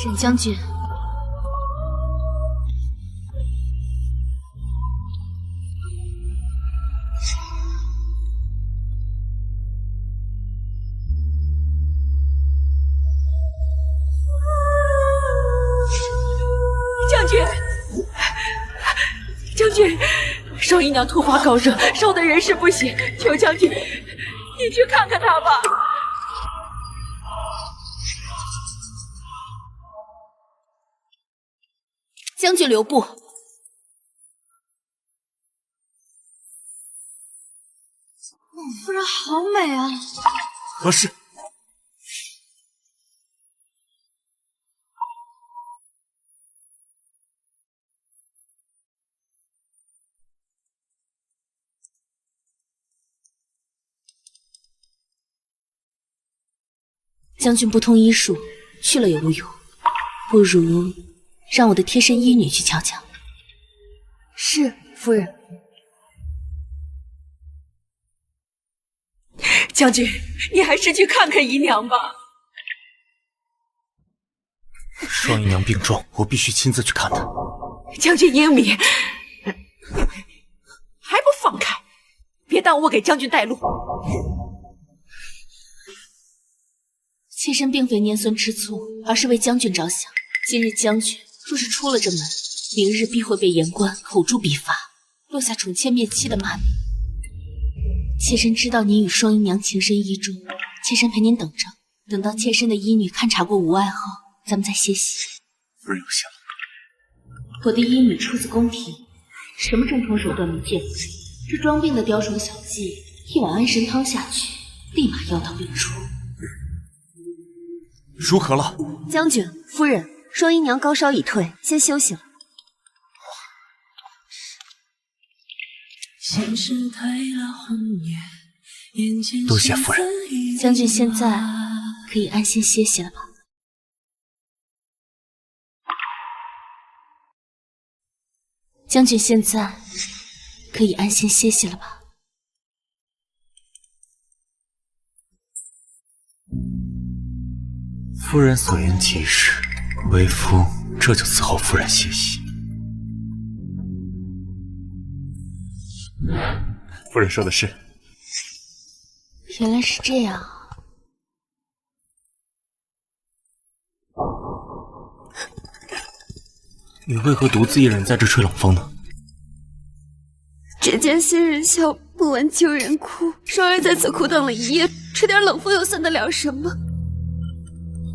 沈将军，将军，将军，双姨娘突发高热，烧得人事不省，求将军，你去看看她吧。将军留步。夫人好美啊！何事？将军不通医术，去了也无用，不如让我的贴身医女去瞧瞧。是，夫人。将军，你还是去看看姨娘吧。双姨娘病重，我必须亲自去看她。将军英明，还不放开！别耽误我给将军带路。妾身并非拈酸吃醋，而是为将军着想。今日将军若是出了这门，明日必会被言官口诛笔伐，落下宠妾灭妻的骂名。妾身知道您与双姨娘情深意重，妾身陪您等着，等到妾身的医女勘察过无碍后，咱们再歇息。夫人有心了。我的医女出自宫廷，什么正统手段没见过？这装病的雕虫小技，一碗安神汤下去，立马药到病除。如何了？将军、夫人，双姨娘高烧已退，先休息了。多谢夫人。将军现在可以安心歇息了吧？将军现在可以安心歇息了吧？夫人所言极是，为夫这就伺候夫人歇息。夫人说的是。原来是这样。你为何独自一人在这吹冷风呢？只见新人笑，不闻旧人哭。双儿在此苦等了一夜，吹点冷风又算得了什么？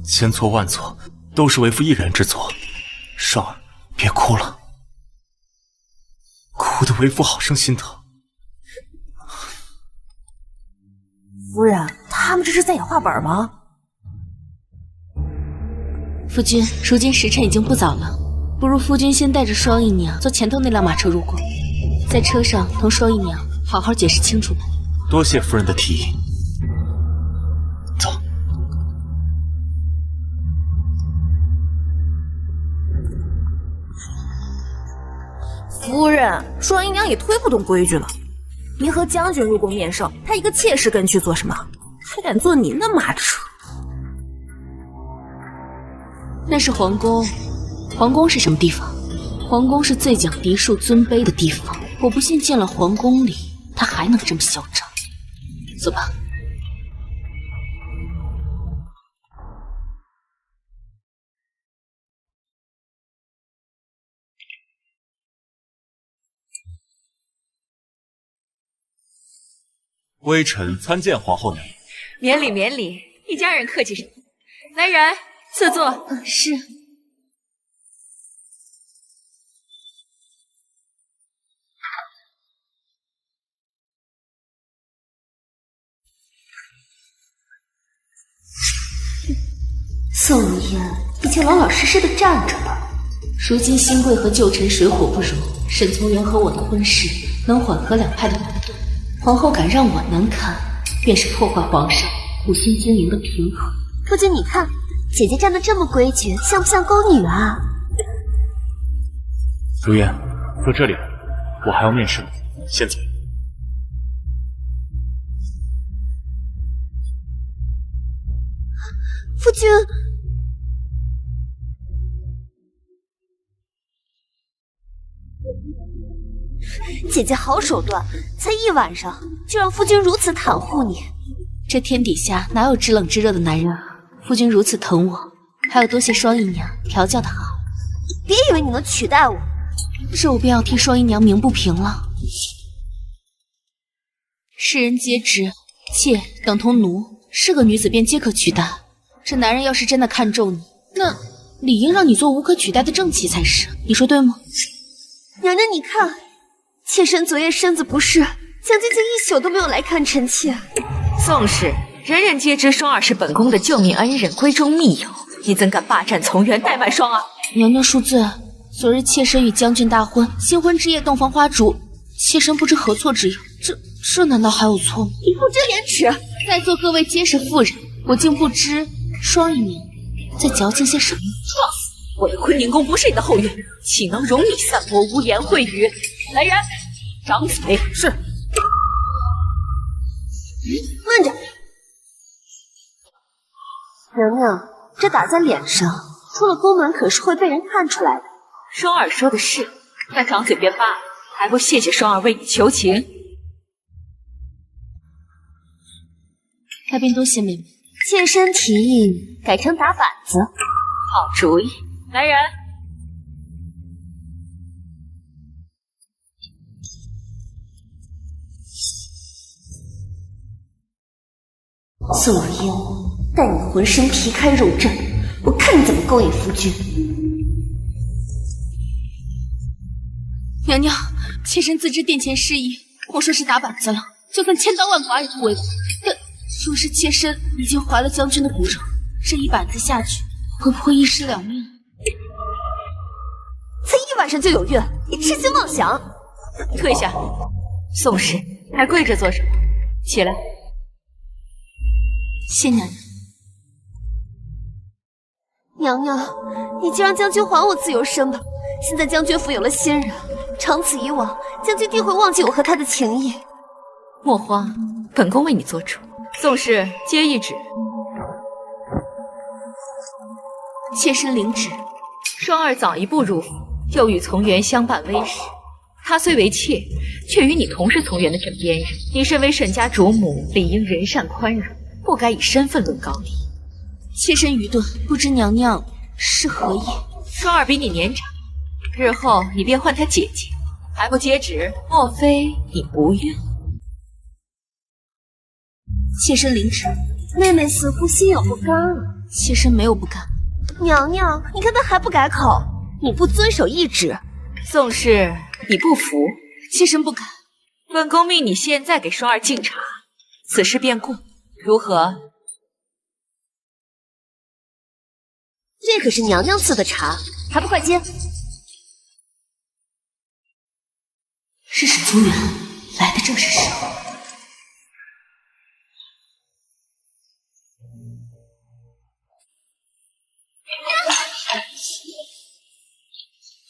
千错万错，都是为夫一人之错。双儿，别哭了，哭得为夫好生心疼。夫人，他们这是在演话本吗？夫君，如今时辰已经不早了，不如夫君先带着双姨娘坐前头那辆马车入宫，在车上同双姨娘好好解释清楚吧。多谢夫人的提议。走。夫人，双姨娘也忒不懂规矩了。您和将军入宫面圣，她一个妾室跟去做什么？还敢坐您的马车？那是皇宫，皇宫是什么地方？皇宫是最讲嫡庶尊卑的地方。我不信进了皇宫里，他还能这么嚣张。走吧。微臣参见皇后娘。免礼免礼，一家人客气什么？来人，赐座。是。宋无言，以前老老实实的站着吧。如今新贵和旧臣水火不容，沈从元和我的婚事能缓和两派的矛盾。皇后敢让我难堪，便是破坏皇上苦心经营的平衡。夫君，你看，姐姐站得这么规矩，像不像宫女啊？如烟，坐这里来，我还要面试，先走。夫君，姐姐好手段，才一晚上就让夫君如此袒护你。这天底下哪有知冷知热的男人啊？夫君如此疼我，还要多谢双姨娘调教的好。别以为你能取代我，这我便要替双姨娘鸣不平了。世人皆知，妾等同奴，是个女子便皆可取代。这男人要是真的看中你，那理应让你做无可取代的正妻才是，你说对吗？娘娘，你看，妾身昨夜身子不适，将军竟一宿都没有来看臣妾。宋氏，人人皆知双儿是本宫的救命恩人，闺中密友，你怎敢霸占从园，怠慢双儿？娘娘恕罪，昨日妾身与将军大婚，新婚之夜洞房花烛，妾身不知何错之有，这难道还有错吗？你不知廉耻！在座各位皆是妇人，我竟不知双姨娘在矫情些什么。放肆！我的坤宁宫不是你的后院，岂能容你散播污言秽语？来人，掌嘴！是。慢着，娘娘，这打在脸上，出了宫门可是会被人看出来的。双儿说的是，那掌嘴便罢了，还不谢谢双儿为你求情？那便多谢妹妹。妾身提议改成打板子。好主意，来人！宋如烟，待你浑身皮开肉绽，我看你怎么勾引夫君。娘娘，妾身自知殿前失仪，莫说是打板子了，就算千刀万剐也不为过。但若是妾身已经怀了将军的骨肉，这一板子下去，会不会一尸两命？才一晚上就有孕，你痴心妄想！退下！宋氏，还跪着做什么？起来！谢娘娘。娘娘，你就让将军还我自由身吧。现在将军府有了新人，长此以往，将军定会忘记我和他的情谊。莫慌，本宫为你做主。宋氏，接懿旨。妾身领旨。双儿早一步入府，又与从园相伴微时。她虽为妾，却与你同是从园的枕边人。你身为沈家主母，理应仁善宽容，不该以身份论高低。妾身愚钝，不知娘娘是何意。双儿比你年长，日后你便唤她姐姐，还不接旨？莫非你不愿？妾身领旨。妹妹似乎心有不甘啊。妾身没有不甘。娘娘，你看她还不改口，你不遵守懿旨。宋氏，你不服？妾身不敢。本宫命你现在给双儿敬茶，此事便过，如何？这可是娘娘赐的茶，还不快接！是史宗元，来的正是时候。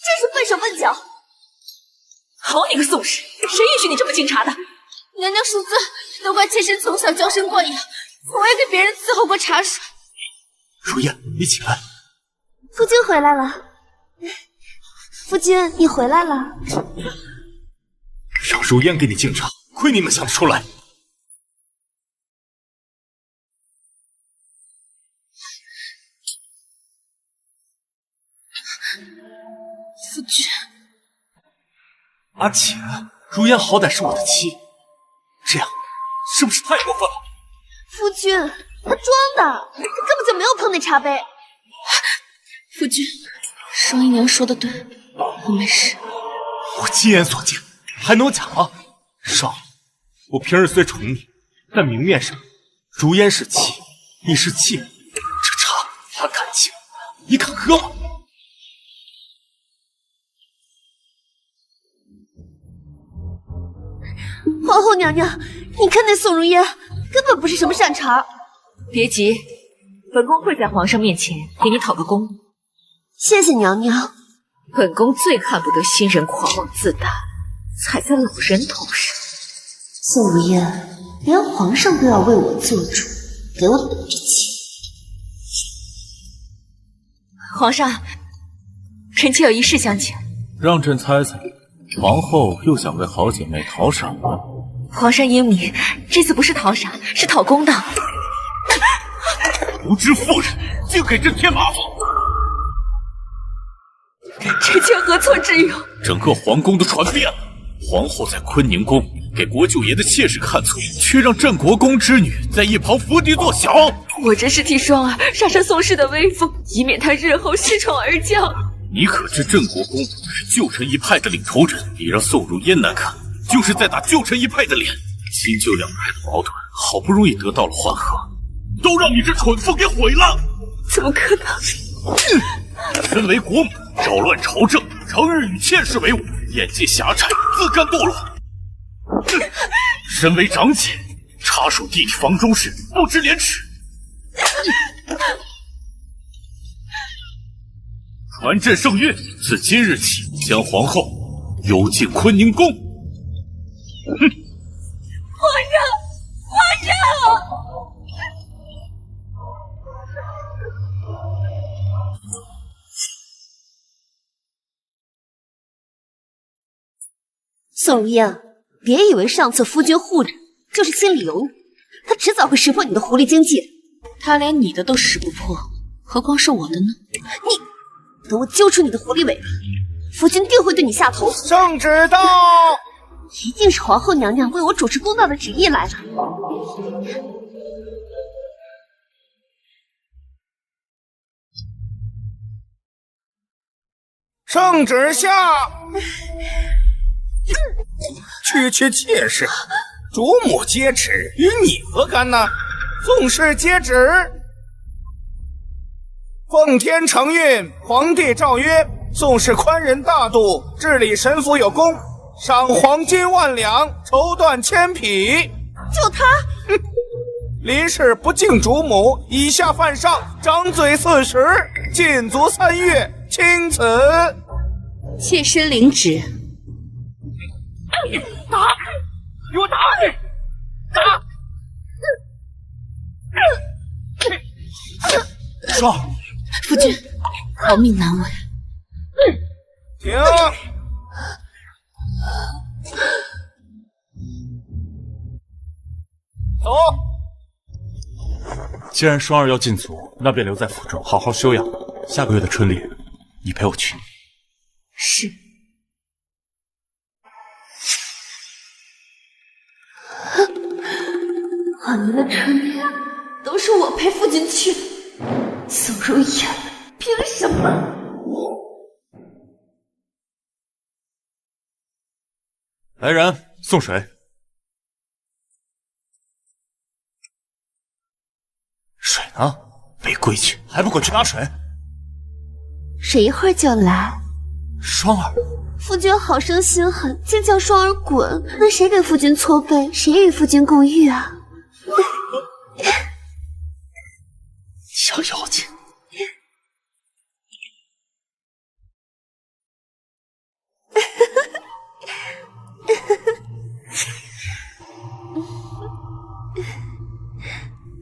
真是笨手笨脚！好你个宋氏，谁允许你这么敬茶的？娘娘恕罪，都怪妾身从小娇生惯养，从未给别人伺候过茶水。如烟，你起来。夫君回来了。夫君，你回来了。让如烟给你敬茶，亏你们想得出来。夫君，而且如烟好歹是我的妻，这样是不是太过分了？夫君，他装的，他根本就没有碰那茶杯。夫君，双姨娘说的对，我没事。我亲眼所见，还能假吗？少，我平日虽宠你，但明面上，如烟是妻，你是妾，这茶谈感情，你肯喝吗？皇后娘娘，你看那宋如烟根本不是什么善茬。别急，本宫会在皇上面前给你讨个公道。谢谢娘娘。本宫最看不得新人狂妄自大，踩在老人头上。宋如烟，连皇上都要为我做主，给我等着瞧。皇上，臣妾有一事相请。让朕猜猜，皇后又想为好姐妹讨赏了。皇上英明，这次不是讨赏，是讨公道。无知妇人，竟给朕添麻烦！臣妾何错之有？整个皇宫都传遍了，皇后在坤宁宫给国舅爷的妾室看错，却让镇国公之女在一旁伏敌作小。我这是替双儿杀杀宋氏的威风，以免他日后失宠而降。你可知镇国公是旧臣一派的领头人，你让宋如烟难看，就是在打旧臣一派的脸。新旧两派的矛盾好不容易得到了缓和，都让你这蠢妇给毁了！怎么可能？身为国母，扰乱朝政，成日与妾室为伍，眼界狭窄，自甘堕落。身为长姐，插手弟弟房中事，不知廉耻。传朕圣谕，自今日起，将皇后幽禁坤宁宫。哼！皇上！宋如烟，别以为上次夫君护着就是心里有你，他迟早会识破你的狐狸精计的。他连你的都识不破，何况是我的呢？你等我揪出你的狐狸尾巴，夫君定会对你下头。圣旨到！一定是皇后娘娘为我主持公道的旨意来了。圣旨下！区区妾室，主母接旨，与你何干呢？宋氏接旨。奉天承运，皇帝诏曰：宋氏宽仁大度，治理神府有功，赏黄金万两，绸缎1000匹。就他，离世不敬主母，以下犯上，掌嘴40，禁足3月，钦此。妾身领旨。打！给我打！打！双儿，夫君，好命难违。停！走。既然双儿要禁足，那便留在府中好好休养。下个月的春礼，你陪我去。是。往年的春礼都是我陪夫君去的，宋如烟凭什么？来人，送水。水呢？没规矩，还不滚去拿水！水一会儿就来。双儿，夫君好生心狠，竟叫双儿滚，那谁给夫君搓背，谁与夫君共浴啊？小妖精！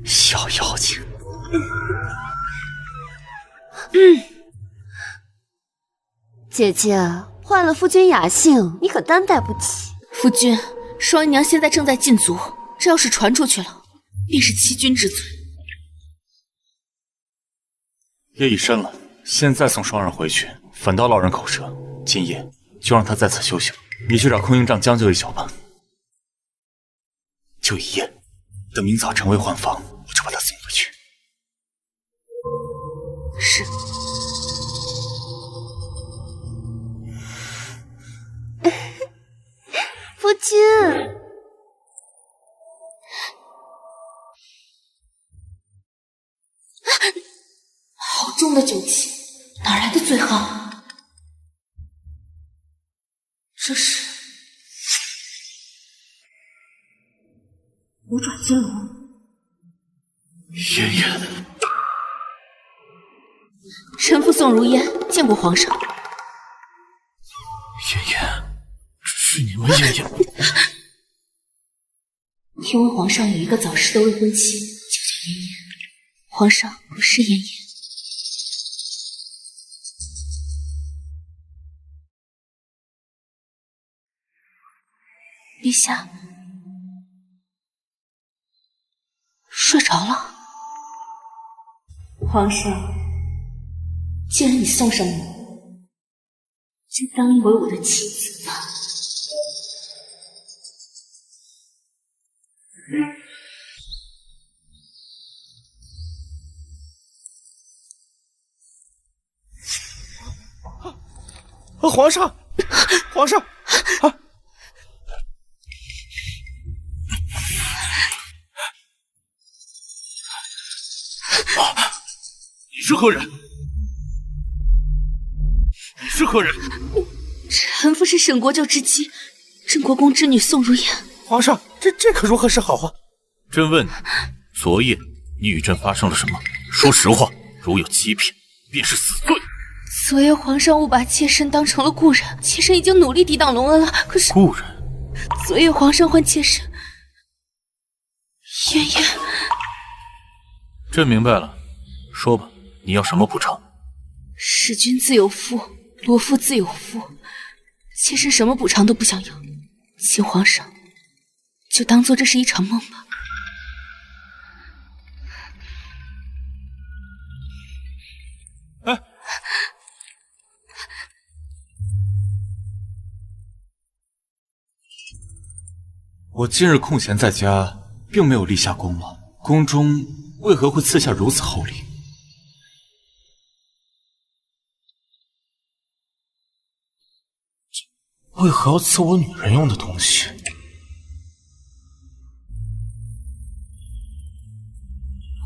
小妖精！姐姐，坏了夫君雅兴，你可担待不起。夫君，双姨娘现在正在禁足，这要是传出去了，便是欺君之罪。夜已深了，现在送双人回去，反倒落人口舌。今夜就让他在此休息了。你去找空营帐将就一宿吧，就一夜，等明早晨未换房，我就把他送回去。是。夫君，好重的酒气，哪来的醉汉？这是五爪金龙。妍妍，臣妇宋如烟见过皇上。妍妍，是你们妍妍。听闻皇上有一个早逝的未婚妻，就叫妍妍。皇上不是妍妍。陛下睡着了。皇上，既然你送上我，就当一为我的妻子吧。皇上，皇上，啊！你是何人？你是何人？臣妇是沈国舅之姬，郑国公之女宋如烟。皇上，这可如何是好话？朕问你，昨夜你与朕发生了什么？说实话，如有欺骗，便是死罪。昨夜皇上误把妾身当成了故人，妾身已经努力抵挡隆恩了，可是故人？昨夜皇上唤妾身妍妍。朕明白了，说吧，你要什么补偿？弑君自有夫，夺夫自有夫，妾身什么补偿都不想要，请皇上就当做这是一场梦吧。哎，我今日空闲在家，并没有立下宫王，宫中为何会赐下如此厚礼？为何要赐我女人用的东西？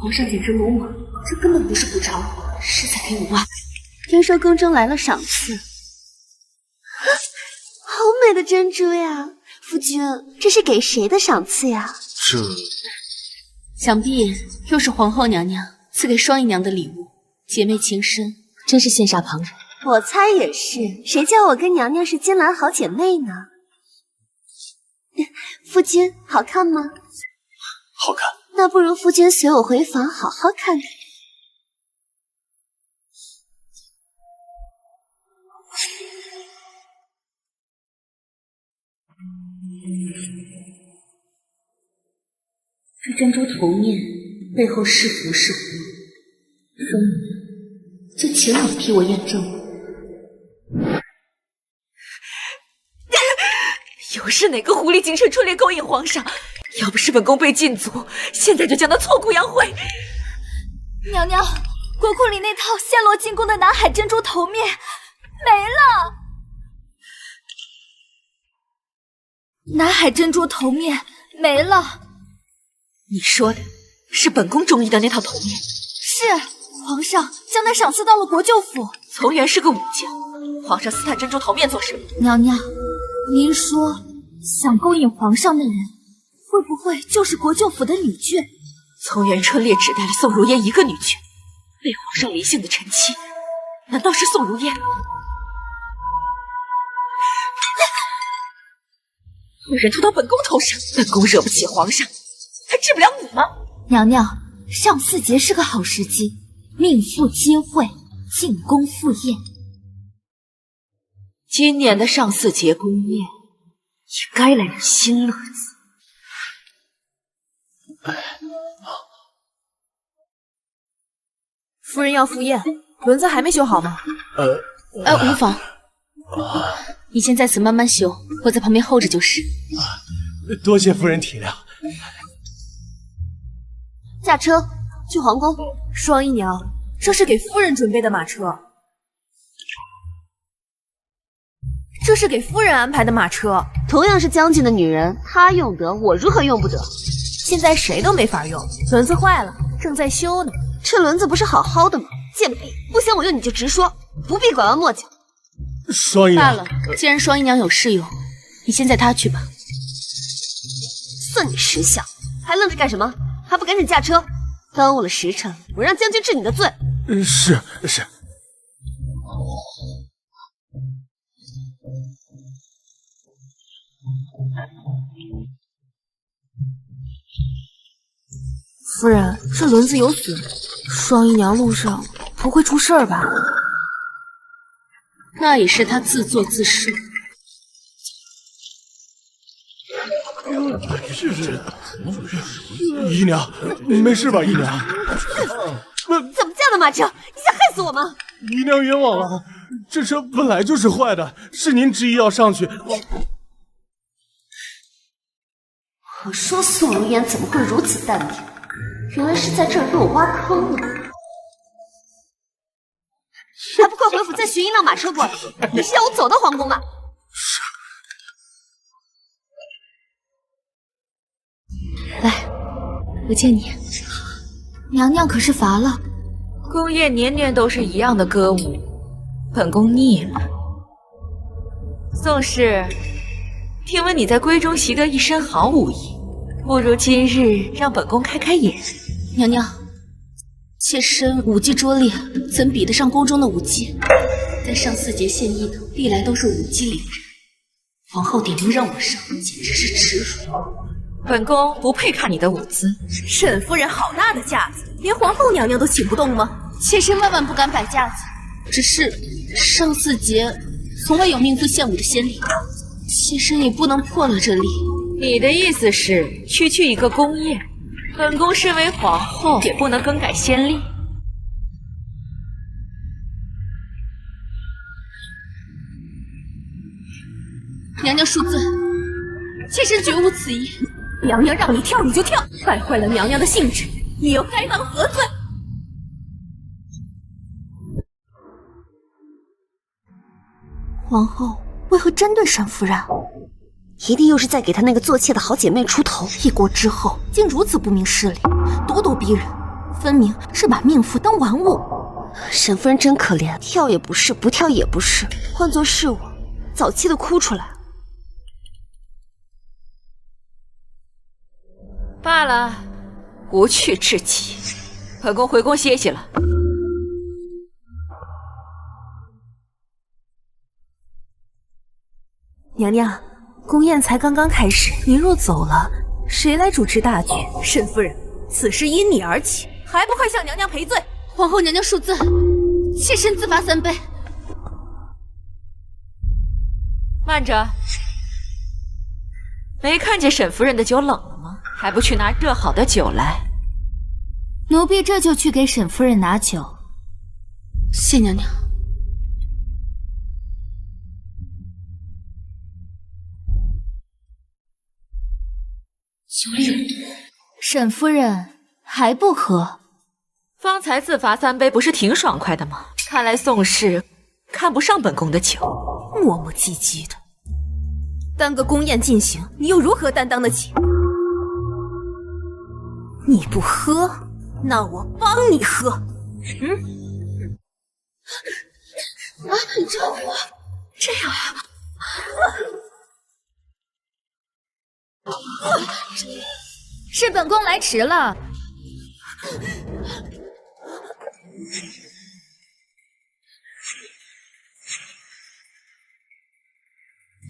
皇上简直鲁莽，这根本不是补偿，是在给我挖。听说宫中来了赏赐，好美的珍珠呀！夫君，这是给谁的赏赐呀？这想必又是皇后娘娘赐给双姨娘的礼物，姐妹情深，真是羡煞旁人。我猜也是，谁叫我跟娘娘是金兰好姐妹呢？夫君，好看吗？好看。那不如夫君随我回房好好看看。这珍珠头面背后是福是祸，双姨娘就请你替我验证。又是哪个狐狸精趁春猎勾引皇上？要不是本宫被禁足，现在就将他挫骨扬灰。娘娘，国库里那套陷落进宫的南海珍珠头面没了。南海珍珠头面没了。你说的是本宫中意的那套头面？是，皇上将它赏赐到了国舅府。从元是个武将，皇上撕他珍珠头面做什么？娘娘，您说想勾引皇上的人，会不会就是国舅府的女眷？从元春猎只带了宋如烟一个女眷，被皇上离性的臣妻，难道是宋如烟？有人吐到本宫头上，本宫惹不起皇上，还治不了你吗？娘娘，上巳节是个好时机，命妇皆会，进宫赴宴。今年的上巳节宫宴，也该来点新乐子。夫人要赴宴，轮子还没修好吗？无妨，你先在此慢慢修，我在旁边候着就是。多谢夫人体谅。驾车去皇宫。双姨娘，这是给夫人准备的马车，这是给夫人安排的马车。同样是将军的女人，她用得，我如何用不得？现在谁都没法用，轮子坏了，正在修呢。这轮子不是好好的吗？贱婢，不想我用你就直说，不必拐弯抹角。双姨娘，罢了，既然双姨娘有事用，你先载她去吧。算你识相，还愣着干什么？还不赶紧驾车！耽误了时辰，我让将军治你的罪。是。夫人，这轮子有损，双姨娘路上不会出事儿吧？那也是她自作自受。姨娘，没事吧？姨娘，怎么驾的马车？你想害死我吗？姨娘冤枉了，这车本来就是坏的，是您执意要上去。我说宋如烟怎么会如此淡定？原来是在这儿给我挖坑呢！还不快回府再寻一辆马车过来！你是要我走到皇宫吗？是。来，我见你。娘娘可是乏了？宫宴年年都是一样的歌舞，本宫腻了。宋氏，听闻你在闺中习得一身好武艺，不如今日让本宫开开眼。娘娘，妾身武技拙劣，怎比得上宫中的武技？在上四节献艺的，历来都是武技凌人。皇后点名让我上，简直是耻辱。本宫不配看你的舞姿。沈夫人好大的架子，连皇后娘娘都请不动吗？妾身万万不敢摆架子，只是上四节从未有命妇献舞的先例，妾身也不能破了这例。你的意思是区区一个宫宴，本宫身为皇后也不能更改先例？娘娘恕罪，妾身绝无此意。娘娘让你跳你就跳，败坏了娘娘的兴致，你又该当何罪？皇后为何针对沈夫人？一定又是在给她那个做妾的好姐妹出头。一国之后竟如此不明事理，咄咄逼人，分明是把命妇当玩物。沈夫人真可怜，跳也不是，不跳也不是，换作是我，早气的哭出来。罢了，无趣至极，本宫回宫歇息了。娘娘，宫宴才刚刚开始，您若走了，谁来主持大局？沈夫人，此事因你而起，还不快向娘娘赔罪！皇后娘娘恕罪，妾身自罚3杯。慢着，没看见沈夫人的酒冷了吗？还不去拿热好的酒来？奴婢这就去给沈夫人拿酒。谢娘娘。酒里有毒，沈夫人还不喝？方才自罚3杯，不是挺爽快的吗？看来宋氏看不上本宫的酒，磨磨唧唧的。单个宫宴进行，你又如何担当得起？你不喝，那我帮你喝。这样啊？是本宫来迟了。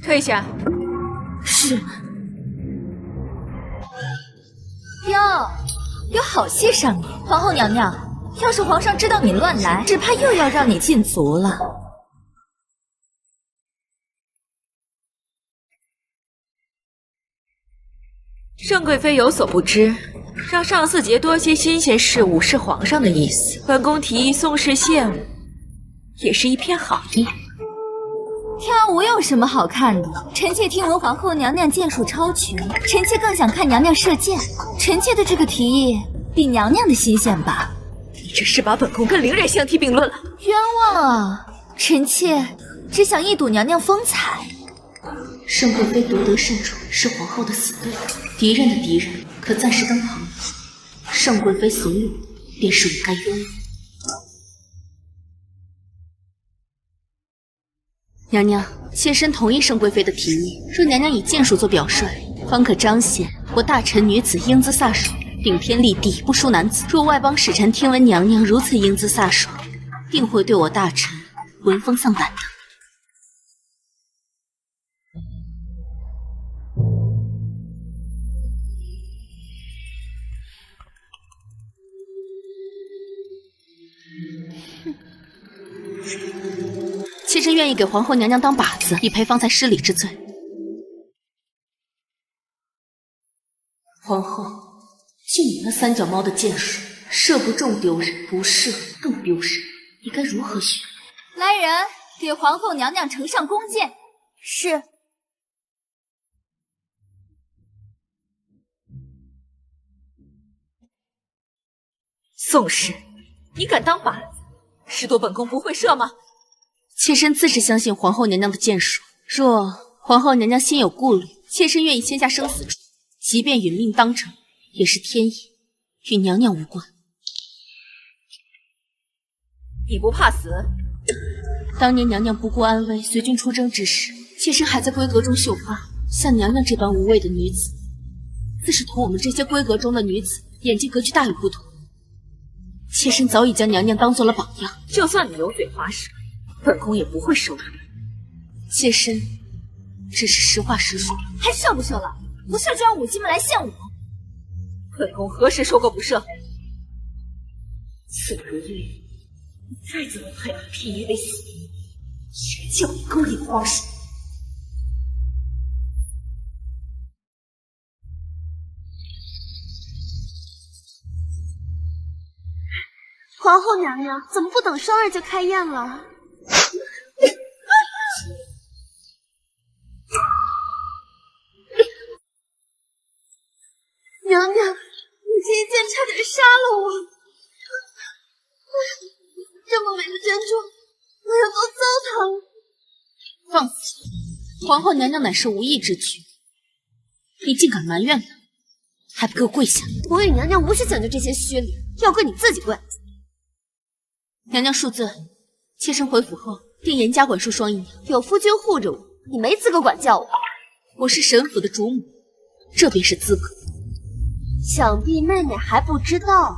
退下。是。哟，有好戏上演。皇后娘娘，要是皇上知道你乱来，只怕又要让你禁足了。盛贵妃有所不知，让上四节多些新鲜事物是皇上的意思。本宫提议宋氏献舞，也是一片好意。跳舞有什么好看的？臣妾听闻皇后娘娘剑术超群，臣妾更想看娘娘射箭。臣妾的这个提议比娘娘的新鲜吧？你这是把本宫跟伶人相提并论了。冤枉啊！臣妾只想一睹娘娘风采。盛贵妃独得胜宠，是皇后的死对头，敌人的敌人可暂时当朋友。盛贵妃所有便是我该拥有。娘娘，妾身同意盛贵妃的提议。若娘娘以剑术做表率，方可彰显我大臣女子英姿飒爽，顶天立地，不输男子。若外邦使臣听闻娘娘如此英姿飒爽，定会对我大臣闻风丧胆的。妾身愿意给皇后娘娘当靶子，以赔方才失礼之罪。皇后，就你那三脚猫的剑术，射不中丢人，不射更丢人，你该如何选？来人，给皇后娘娘呈上弓箭。是。宋氏，你敢当靶子，是夺本宫不会射吗？妾身自是相信皇后娘娘的剑术，若皇后娘娘心有顾虑，妾身愿意签下生死状，即便殒命当场，也是天意，与娘娘无关。你不怕死？当年娘娘不顾安危，随军出征之时，妾身还在闺阁中绣花。像娘娘这般无畏的女子，自是同我们这些闺阁中的女子眼界格局大有不同。妾身早已将娘娘当做了榜样，就算你油嘴滑舌，本宫也不会收留你。妾身只是实话实说。还射不射了？不射就让武姬们来献我。本宫何时说过不射？此个月，你再怎么害怕偏爷为死，谁叫你勾引皇上？皇后娘娘怎么不等双儿就开宴了？娘娘，你这一剑差点杀了我！这么美的珍珠，我要多糟蹋了！放肆！皇后娘娘乃是无意之举，你竟敢埋怨她，还不给我跪下！我与娘娘无需讲究这些虚礼，要跪你自己跪。娘娘恕罪，妾身回府后定严加管束双姨娘。有夫君护着我，你没资格管教我。我是沈府的主母，这便是资格。想必妹妹还不知道，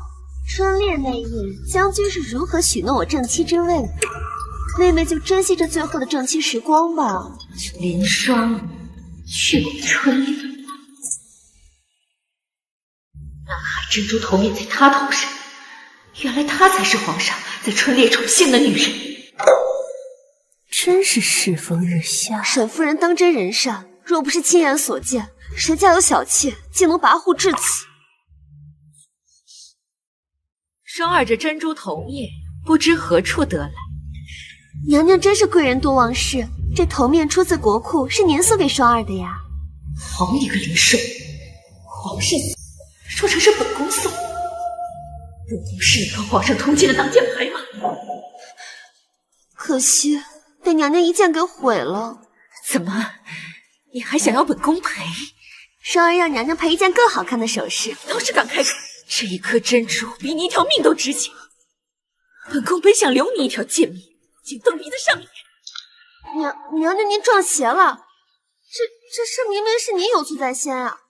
春猎那夜将军是如何许诺我正妻之位的。妹妹就珍惜这最后的正妻时光吧。林双去过春猎，南海珍珠头面在她头上，原来她才是皇上在春猎宠幸的女人。真是世风日下。沈夫人当真人善，若不是亲眼所见，谁家有小妾竟能跋扈至此？双儿这珍珠头面不知何处得来。娘娘真是贵人多忘事，这头面出自国库，是您送给双儿的呀。好你个林寿，皇上说成是本宫送，本宫是你和皇上通奸的挡箭牌吗？可惜被娘娘一剑给毁了。怎么，你还想要本宫赔？双儿让娘娘赔一件更好看的首饰。倒是敢开口！这一颗珍珠比你一条命都值钱，本宫本想留你一条贱命，竟蹬鼻子上脸。娘娘您撞邪了，这事明明是您有错在先啊！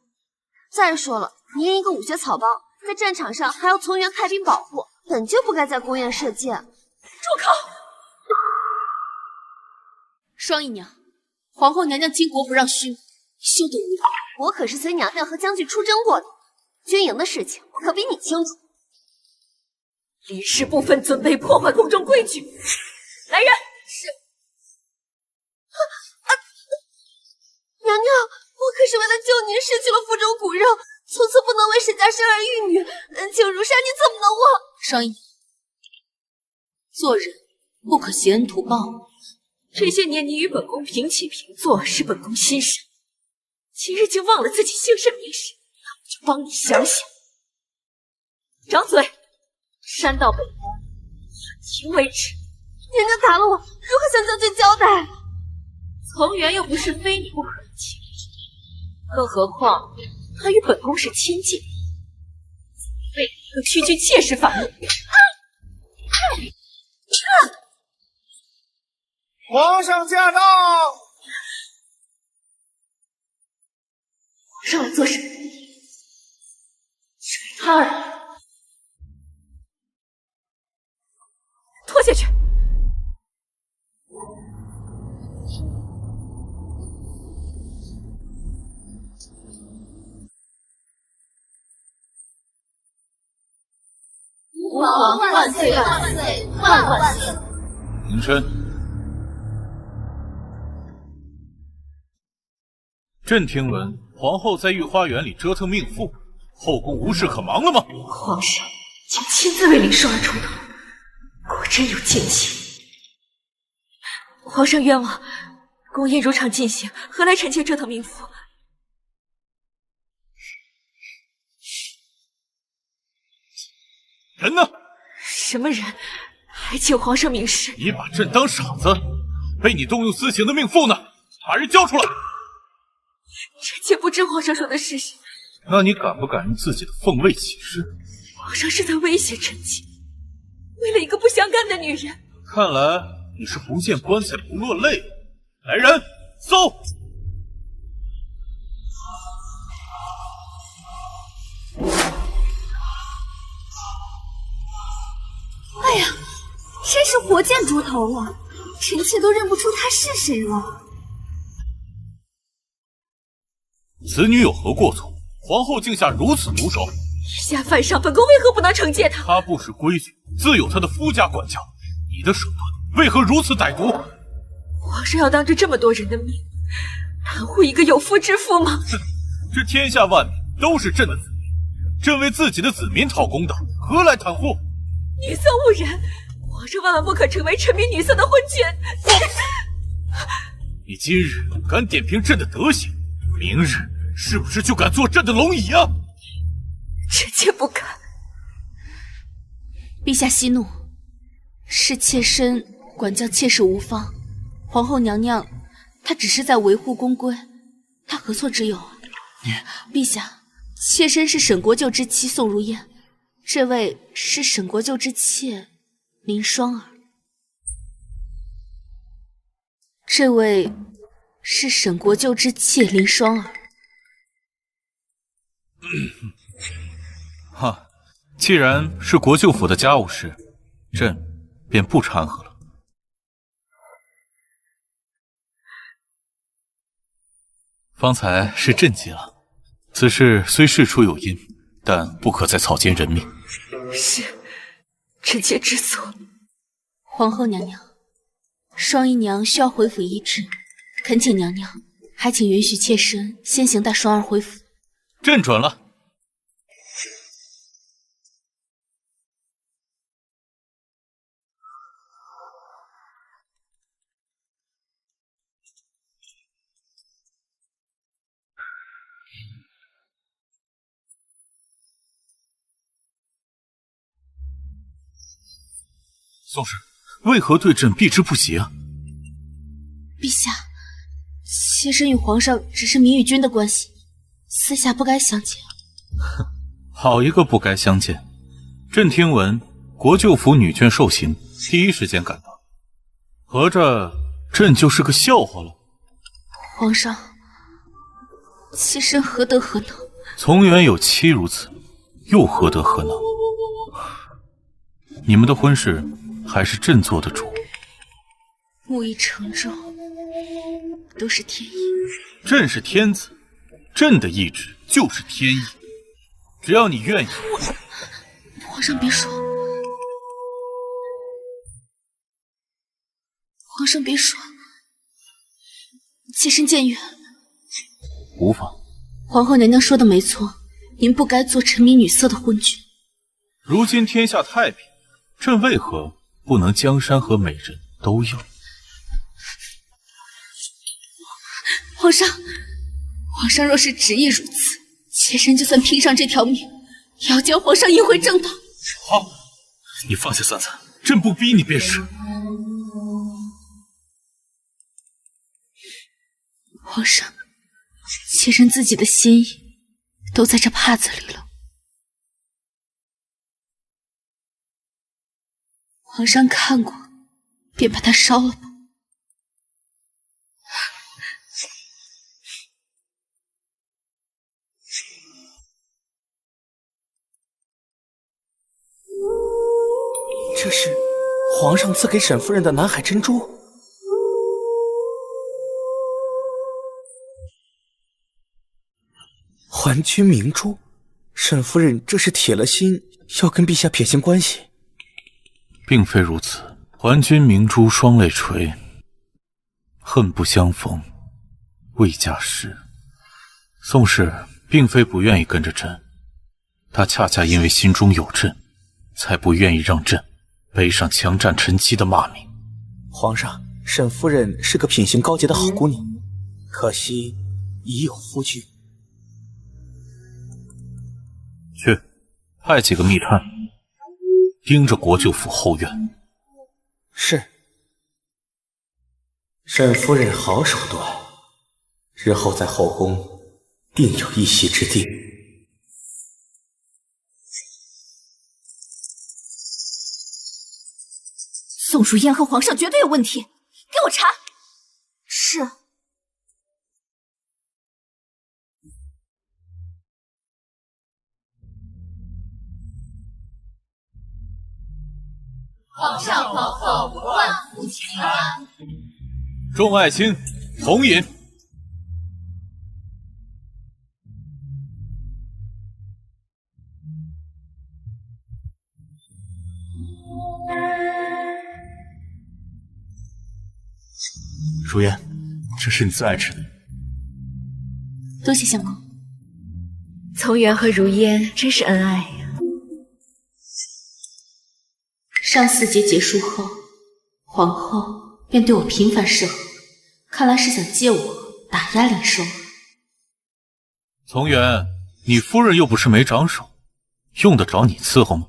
再说了，您一个武学草包，在战场上还要从员派兵保护，本就不该在宫宴射箭。住口！双姨娘，皇后娘娘巾帼不让须眉，休得无礼。我可是随娘娘和将军出征过的，军营的事情我可比你清楚。离世不分尊卑，破坏宫中规矩。来人！是。娘娘，我可是为了救您失去了腹中骨肉，从此不能为沈家生儿育女，恩情如山，您怎么能忘？双姨娘，做人不可挟恩图报。这些年你与本宫平起平坐，是本宫欣赏。今日竟忘了自己姓甚名谁，我就帮你想想。张嘴，扇到本宫喊停为止。娘娘打了我，如何向将军交代？从元又不是非你不可的亲人，更何况他与本宫是亲近，为一个区区妾室反目。皇上驾到！皇上来做什么？是为他而来。拖下去！吾皇万岁万岁万万岁！宁琛，朕听闻皇后在御花园里折腾命妇，后宫无事可忙了吗？皇上竟亲自为林双儿出头，果真有奸情。皇上冤枉，宫宴如常进行，何来臣妾折腾命妇？人呢？什么人？还请皇上明示。你把朕当傻子？被你动用私刑的命妇呢？把人交出来！臣妾不知皇上说的是谁。那你敢不敢用自己的凤位起誓？皇上是在威胁臣妾，为了一个不相干的女人。看来你是不见棺材不落泪。来人，搜！哎呀，真是活见猪头啊！臣妾都认不出他是谁了。此女有何过错？皇后竟下如此毒手，以下犯上，本宫为何不能惩戒她？她不识规矩，自有她的夫家管教。你的手段为何如此歹毒？皇上要当着这么多人的面，袒护一个有妇之夫吗？这天下万民都是朕的子民，朕为自己的子民讨公道，何来袒护？女色误人，皇上万万不可成为沉迷女色的昏君。你今日敢点评朕的德行，明日是不是就敢做朕的龙椅啊？臣妾不敢。陛下息怒，是妾身管教妾室无方，皇后娘娘她只是在维护宫规，她何错之有啊？陛下，妾身是沈国舅之妻宋如烟，这位是沈国舅之妾林双儿，这位是沈国舅之妾林双儿。哈，既然是国舅府的家务事，朕便不掺和了。方才是朕急了，此事虽事出有因，但不可再草菅人命。是，臣妾知错。皇后娘娘，双姨娘需要回府医治，恳请娘娘，还请允许妾身先行带双儿回府。朕准了。宋氏，为何对朕避之不及啊？陛下，妾身与皇上只是民与君的关系，私下不该相见。好一个不该相见！朕听闻国舅府女眷受刑，第一时间赶到，合着朕就是个笑话了。皇上，妾身何德何能？从原有妻如此，又何德何能？你们的婚事还是朕做的主。木已成舟，都是天意。朕是天子，朕的意志就是天意。只要你愿意。皇上别说，皇上别说，妾身僭越。无妨。皇后娘娘说的没错，您不该做沉迷女色的昏君。如今天下太平，朕为何不能江山和美人都要？皇上，皇上若是执意如此，妾身就算拼上这条命，也要将皇上引回正道。好，你放下三餐，朕不逼你便是。皇上，妾身自己的心意都在这帕子里了。皇上看过，便把它烧了吧。这是皇上赐给沈夫人的南海珍珠。还君明珠，沈夫人这是铁了心要跟陛下撇清关系。并非如此，还君明珠双泪垂，恨不相逢未嫁时。宋氏并非不愿意跟着朕，他恰恰因为心中有朕，才不愿意让朕背上强占臣妻的骂名。皇上，沈夫人是个品行高洁的好姑娘，可惜已有夫君。去，派几个密探盯着国舅府后院。是。沈夫人好手段，日后在后宫定有一席之地。宋如烟和皇上绝对有问题，给我查！是。皇上皇后万福千安。众爱卿，同饮。如烟，这是你最爱吃的。多谢相公。从元和如烟真是恩爱呀。上4节结束后，皇后便对我频繁示好，看来是想借我打压林寿。从元，你夫人又不是没长手，用得着你伺候吗？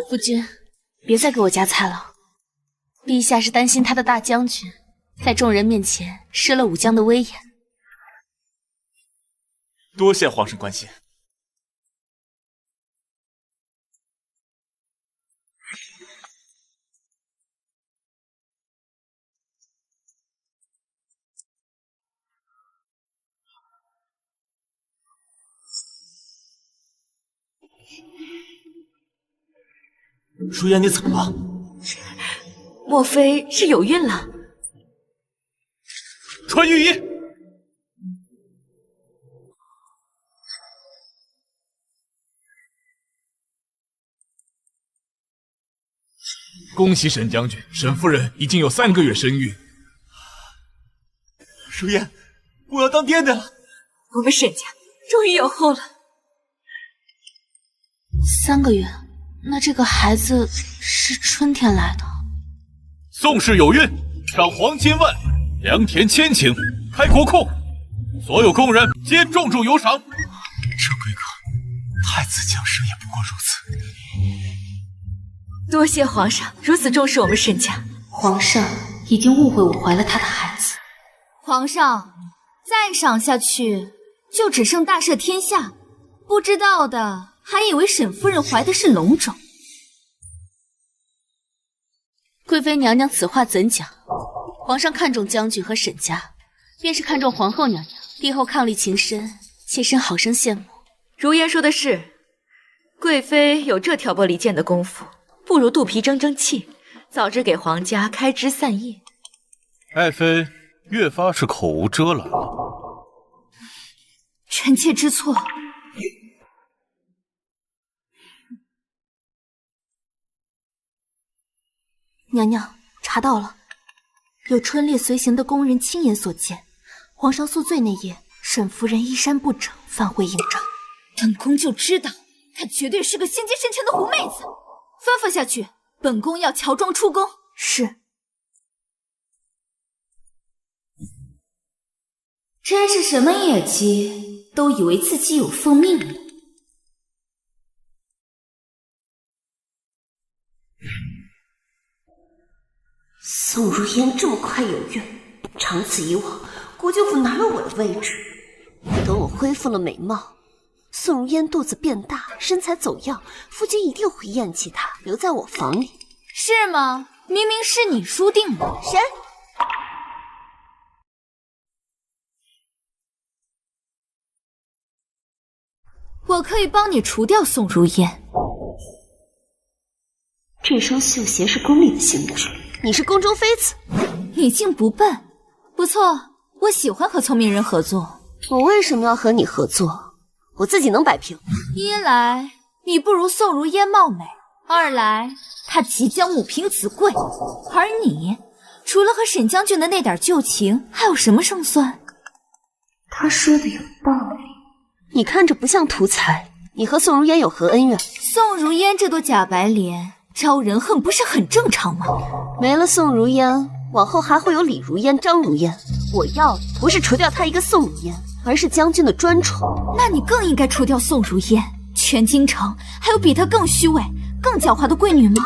夫君，别再给我夹菜了。陛下是担心他的大将军在众人面前失了武将的威严。多谢皇上关心。如烟，你怎么了？莫非是有孕了？穿御衣。恭喜沈将军，沈夫人已经有3个月身孕。如烟，我要当爹的了。我们沈家终于有后了。3个月，那这个孩子是春天来的。宋氏有孕，赏黄金万两，良田1000顷，开国库，所有工人皆重重有赏。这规格，太子降生也不过如此。多谢皇上如此重视我们沈家。皇上已经误会我怀了他的孩子。皇上，再赏下去就只剩大赦天下，不知道的还以为沈夫人怀的是龙种。贵妃娘娘此话怎讲？皇上看重将军和沈家，便是看重皇后娘娘。帝后伉俪情深，妾身好生羡慕。如烟说的是，贵妃有这挑拨离间的功夫，不如肚皮争争气，早日给皇家开枝散叶。爱妃越发是口无遮拦了。臣妾知错。娘娘，查到了，有春猎随行的宫人亲眼所见，皇上宿醉那夜，沈夫人衣衫不整，返回营帐。本宫就知道，她绝对是个心机深沉的狐妹子。吩咐下去，本宫要乔装出宫。是。真是什么野鸡，都以为自己有奉命了。宋如烟这么快有孕，长此以往，国舅府哪有我的位置？等我恢复了美貌，宋如烟肚子变大，身材走样，夫君一定会厌弃她，留在我房里。是吗？明明是你输定了。谁？我可以帮你除掉宋如烟。这双绣鞋是宫里的行为，你是宫中妃子，你竟不笨，不错，我喜欢和聪明人合作。我为什么要和你合作？我自己能摆平。一来你不如宋如烟貌美，二来她即将母凭子贵，而你除了和沈将军的那点旧情，还有什么胜算？他说的有道理。你看着不像图财，你和宋如烟有何恩怨？宋如烟这朵假白莲招人恨，不是很正常吗？没了宋如烟，往后还会有李如烟、张如烟。我要的不是除掉她一个宋如烟，而是将军的专宠。那你更应该除掉宋如烟。全京城还有比她更虚伪、更狡猾的贵女吗？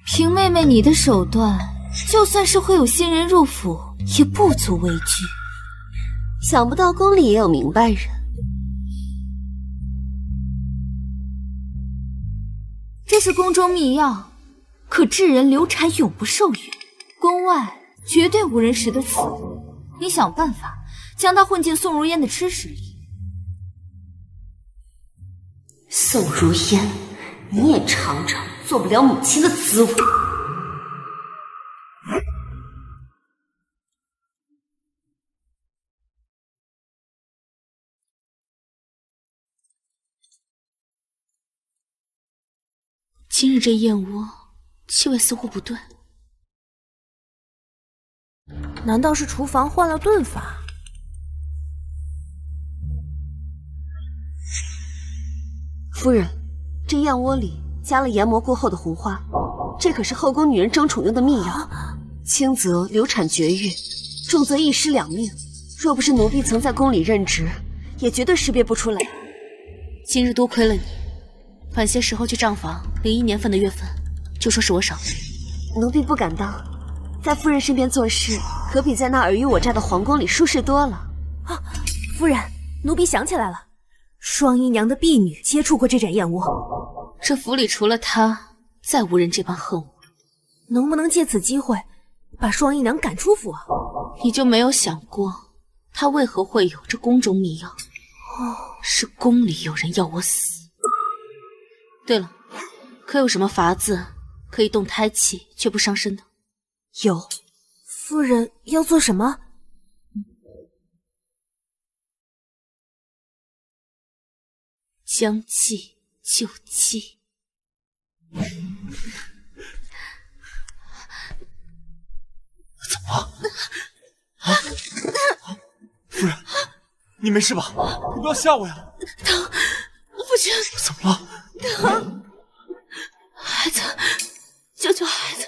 凭妹妹你的手段，就算是会有新人入府，也不足为惧。想不到宫里也有明白人。这是宫中秘药，可致人流产永不受孕，宫外绝对无人识得此物。你想办法将它混进宋如烟的吃食里。宋如烟，你也尝尝做不了母亲的滋味。今日这燕窝气味似乎不对，难道是厨房换了炖法？夫人，这燕窝里加了研磨过后的红花，这可是后宫女人争宠用的秘药，轻则流产绝育，重则一尸两命。若不是奴婢曾在宫里任职，也绝对识别不出来。今日多亏了你，晚些时候去账房领1年份的月份，就说是我赏的。奴婢不敢当，在夫人身边做事，可比在那尔虞我诈的皇宫里舒适多了。啊，夫人，奴婢想起来了，双姨娘的婢女接触过这盏燕窝。这府里除了她，再无人这般恨我。能不能借此机会把双姨娘赶出府啊？你就没有想过，她为何会有这宫中秘药？是宫里有人要我死。对了，可有什么法子可以动胎气却不伤身的？有。夫人要做什么？将计就计。怎么了？啊！夫人，你没事吧？你不要吓我呀！疼，夫君。怎么了？疼，孩子，救救孩子！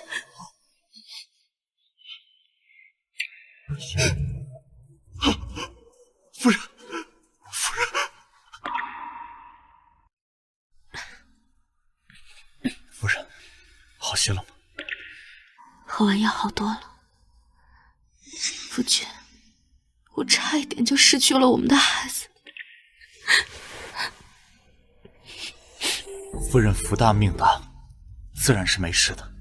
夫人，夫人，夫人，好些了吗？喝完药好多了。夫君，我差一点就失去了我们的孩子。夫人福大命大，自然是没事的。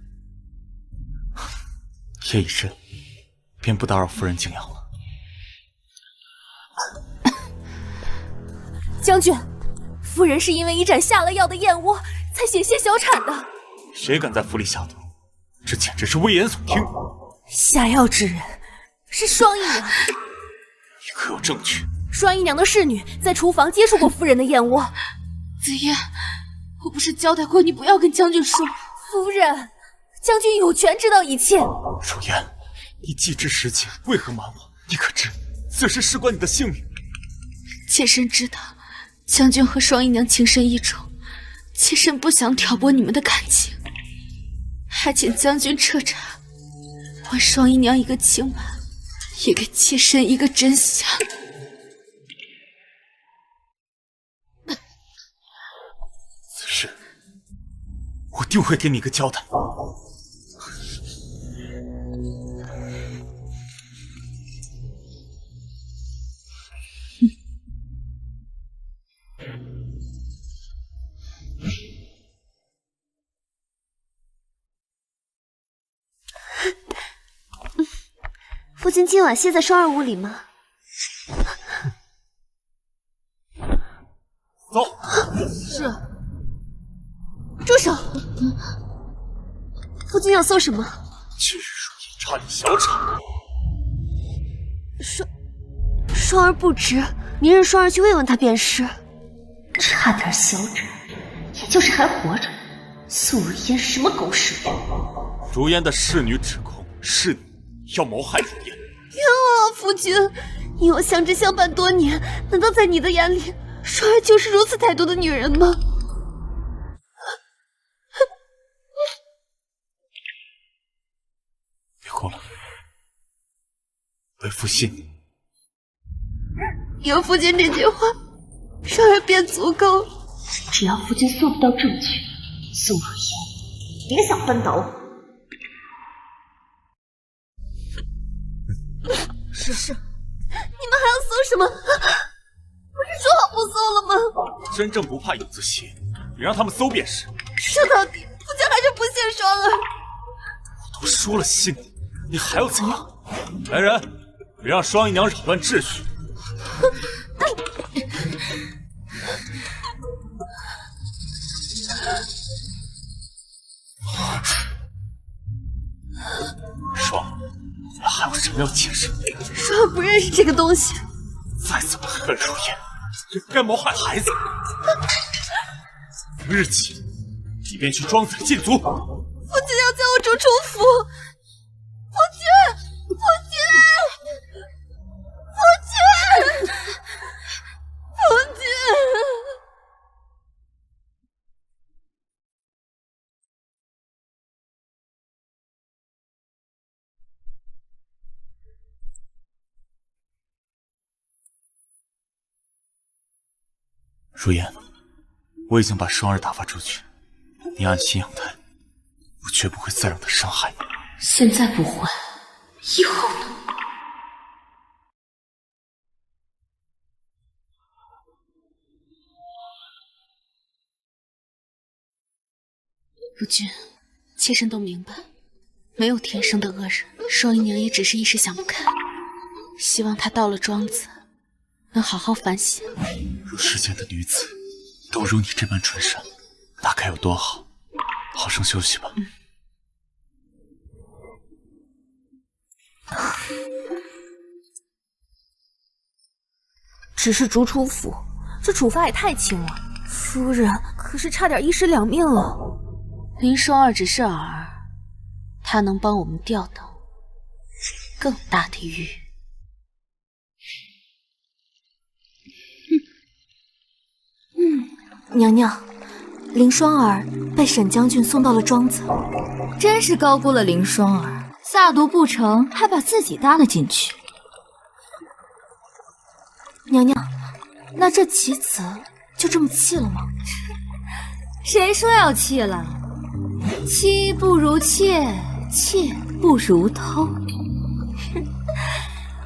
夜已深，便不打扰夫人静养了。将军，夫人是因为一盏下了药的燕窝才险些小产的。谁敢在府里下毒？这简直是危言耸听！下药之人是双姨娘。你可有证据？双姨娘的侍女在厨房接触过夫人的燕窝。紫嫣，我不是交代过你不要跟将军说？夫人，将军有权知道一切。如烟，你既知实情，为何瞒我？你可知此事事关你的性命？妾身知道，将军和双姨娘情深意重，妾身不想挑拨你们的感情，还请将军彻查，还双姨娘一个清白，也给妾身一个真相。此事我定会给你一个交代。夫君今晚歇在双儿屋里吗？走。是。住手！夫君要搜什么？今日如烟差点小产。双儿不知，明日双儿去慰问他便是。差点小产，也就是还活着。宋如烟什么狗屎运！如烟的侍女指控是你要谋害如烟。冤枉啊，夫君！你我相知相伴多年，难道在你的眼里，双儿就是如此态度的女人吗？别哭了，为父信你。有父亲这句话，双儿便足够了。只要父亲做不到正确，宋若言别想扳倒我。是，你们还要搜什么？不是说好不搜了吗？真正不怕影子邪，你让他们搜便是。说到底，父亲还是不信双儿。我都说了信你，你还要怎样？来人，别让双姨娘扰乱秩序。双，你还有什么要解释？双儿不认识这个东西。再怎么恨如烟，也不该谋害孩子。明日起，你便去庄子里禁足。父亲要将我逐出府。父亲，如烟，我已经把双儿打发出去，你安心养胎，我绝不会再让他伤害你。现在不会，以后呢？夫君，妾身都明白，没有天生的恶人，双姨娘也只是一时想不开，希望她到了庄子，能好好反省。若世间的女子都如你这般纯善，那该有多好！好生休息吧。只是逐出府，这处罚也太轻了。夫人可是差点一尸两命了。林双儿只是饵，她能帮我们钓到更大的鱼。娘娘，林双儿被沈将军送到了庄子。真是高估了林双儿，下毒不成，还把自己搭了进去。娘娘，那这棋子就这么弃了吗？谁说要弃了？妻不如妾，妾不如偷。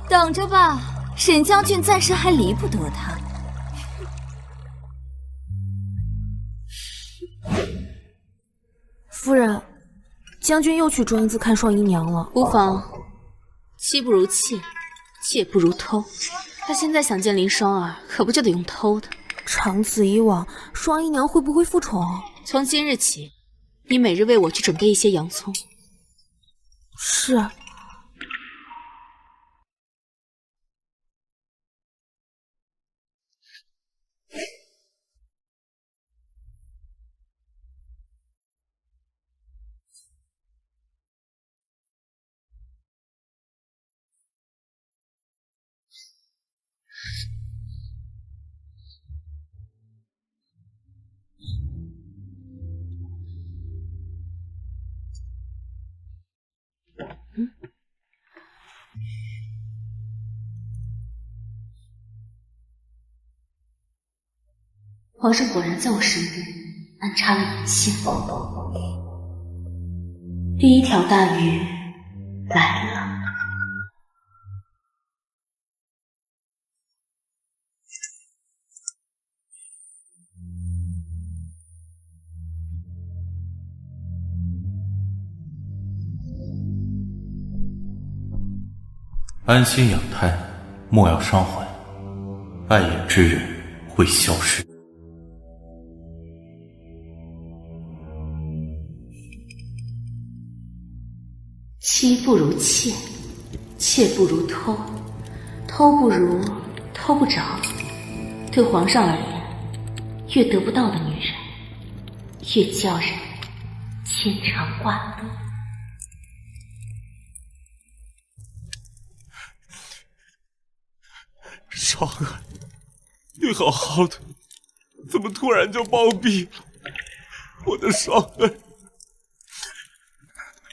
等着吧，沈将军暂时还离不得他。夫人，将军又去庄子看双姨娘了。无妨，妻不如妾，妾不如偷。他现在想见林双儿，可不就得用偷的？长此以往，双姨娘会不会复宠？从今日起，你每日为我去准备一些洋葱。是。皇上果然在我身边安插了眼线。第一条大鱼来了。安心养胎，莫要伤怀，碍眼之人会消失。妻不如妾，妾不如偷，偷不如偷不着。对皇上而言，越得不到的女人，越叫人牵肠挂肚。双儿，你好好的，怎么突然就暴毙了？我的双儿，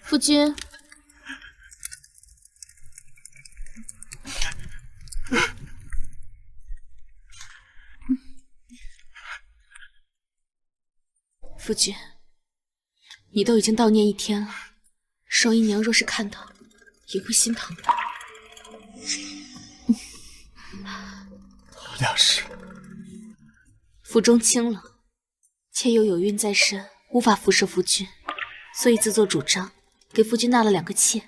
夫君。夫君，你都已经悼念1天了，双姨娘若是看到，也会心疼的。他俩是府中清冷，妾又有孕在身，无法服侍夫君，所以自作主张给夫君纳了2个妾。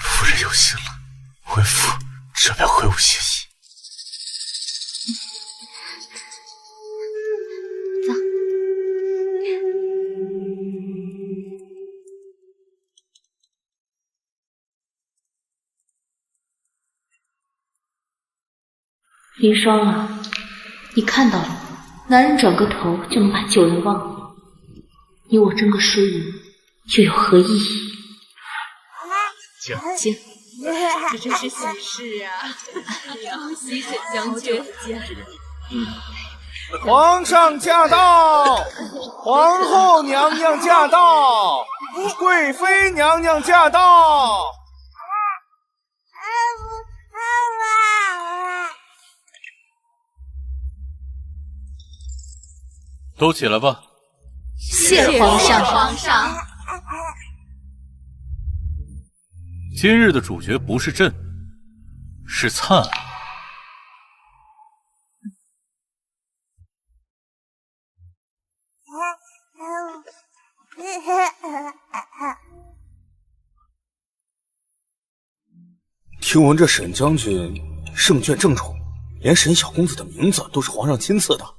夫人有心了，为夫这便挥舞血息。走。林霜儿，你看到了吗？男人转个头就能把旧人忘了，你我争个输赢，又有何意义？请。这真是喜事啊！恭喜沈将军！皇上驾到，皇后娘娘驾到，贵妃娘娘驾到。都起来吧。谢皇上。今日的主角不是朕，是灿儿。听闻这沈将军胜券正宠，连沈小公子的名字都是皇上亲赐的。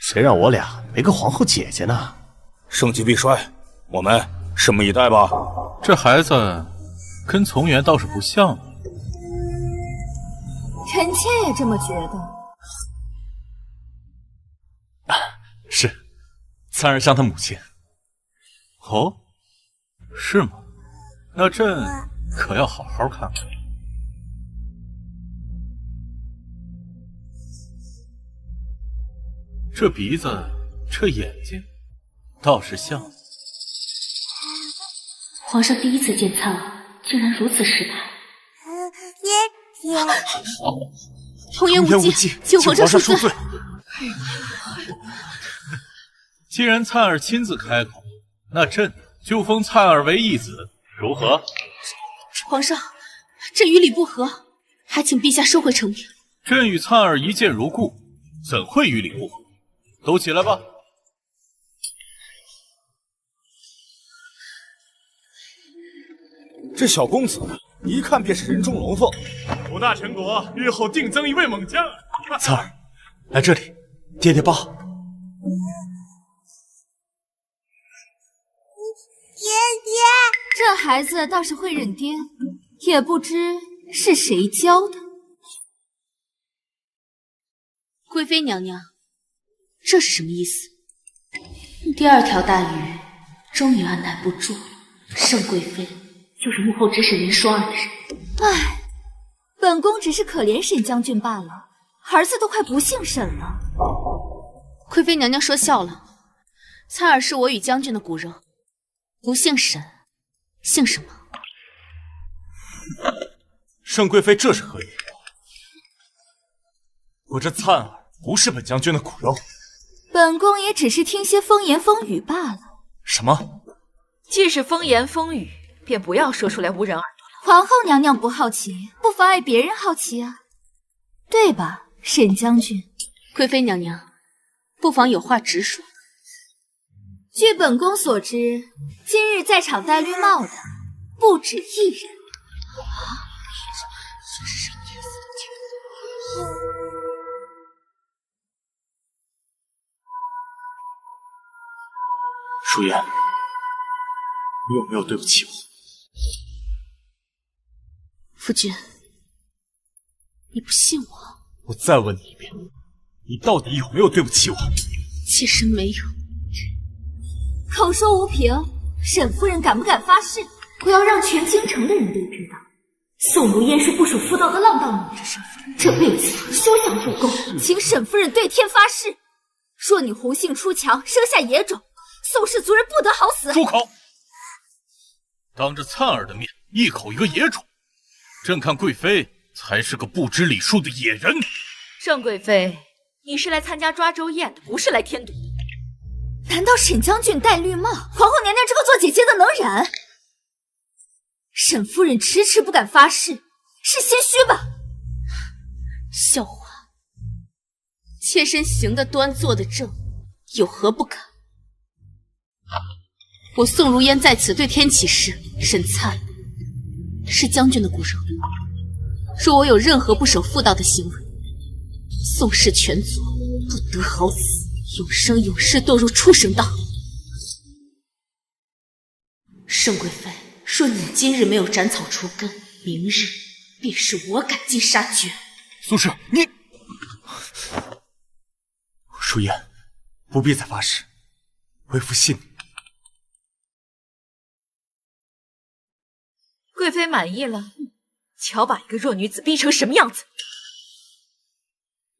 谁让我俩没个皇后姐姐呢？盛极必衰，我们拭目以待吧。这孩子跟从元倒是不像。臣妾也这么觉得。是，灿儿像他母亲。哦，是吗？那朕可要好好看看。这鼻子，这眼睛，倒是像。皇上第一次见灿儿，竟然如此失态。童言无忌，请皇上恕罪。既然灿儿亲自开口，那朕就封灿儿为义子，如何？皇上，朕与理不合，还请陛下收回成命。朕与灿儿一见如故，怎会与理不合？都起来吧。这小公子一看便是人中龙凤，五大陈国日后定增一位猛将。灿儿，来这里，爹爹抱。爹爹，这孩子倒是会认爹，也不知是谁教的。贵妃娘娘，这是什么意思？第2条大鱼终于按捺不住了，盛贵妃就是幕后指使林霜儿的人。唉，本宫只是可怜沈将军罢了，儿子都快不姓沈了。贵妃娘娘说笑了，灿儿是我与将军的骨肉，不姓沈，姓什么？盛贵妃这是何意？我这灿儿不是本将军的骨肉。本宫也只是听些风言风语罢了。什么？既是风言风语，便不要说出来污人耳朵了。皇后娘娘不好奇，不妨碍别人好奇啊，对吧，沈将军？贵妃娘娘，不妨有话直说。据本宫所知，今日在场戴绿帽的不止一人。这是什么角色？舒言，你有没有对不起我？夫君，你不信我？我再问你一遍，你到底有没有对不起我？妾身没有。口说无凭，沈夫人敢不敢发誓？我要让全京城的人都知道，宋如烟是不守妇道的浪荡女人，这辈子休想入宫。请沈夫人对天发誓，若你红杏出墙，生下野种，宋氏族人不得好死。住口！当着灿儿的面，一口一个野种，朕看贵妃才是个不知礼数的野人。郑贵妃，你是来参加抓周宴的，不是来添堵的。难道沈将军戴绿帽，皇后娘娘这个做姐姐的能忍？沈夫人迟迟不敢发誓，是心虚吧？笑话！妾身行得端，坐得正，有何不可？我宋如烟在此对天起誓，沈灿是将军的骨肉。若我有任何不守妇道的行为，宋氏全族不得好死，永生永世堕入畜生道。盛贵妃，若你今日没有斩草除根，明日便是我赶尽杀绝。苏氏，你淑妍，不必再发誓，为夫信你。贵妃满意了，瞧把一个弱女子逼成什么样子！